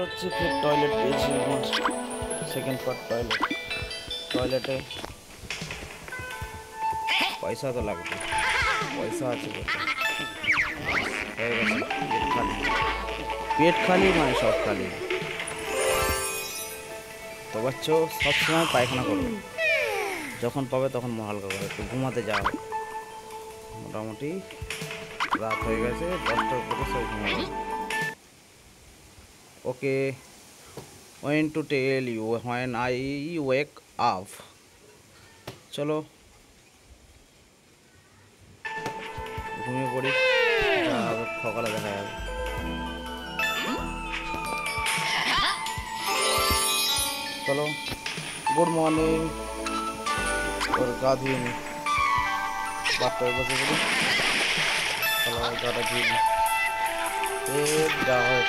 হচ্ছে ফের টয়লেট পেয়েছি আমার সেকেন্ড পার্ট টয়লেটে পয়সা তো লাগবে, পয়সা আছে হয়ে গেছে। পেট খালি মানে সব খালি। তো বাচ্চা সবসময় পায়খানা করবে, যখন পাবে তখন হালকা করে একটু ঘুমাতে যাও। মোটামুটি রাত হয়ে গেছে 10টার উপরে সব ঘুমাবে। ওকে, when to tell you when I wake up। চলো ঘুমিয়ে পড়ি, সকালে দেখা যাবে। চলো গুড মর্নিং। ওর গা ধুয়ে নি, বাথটবে বসে পড়ি। চলো গাটা ধুয়ে নি, যা হয়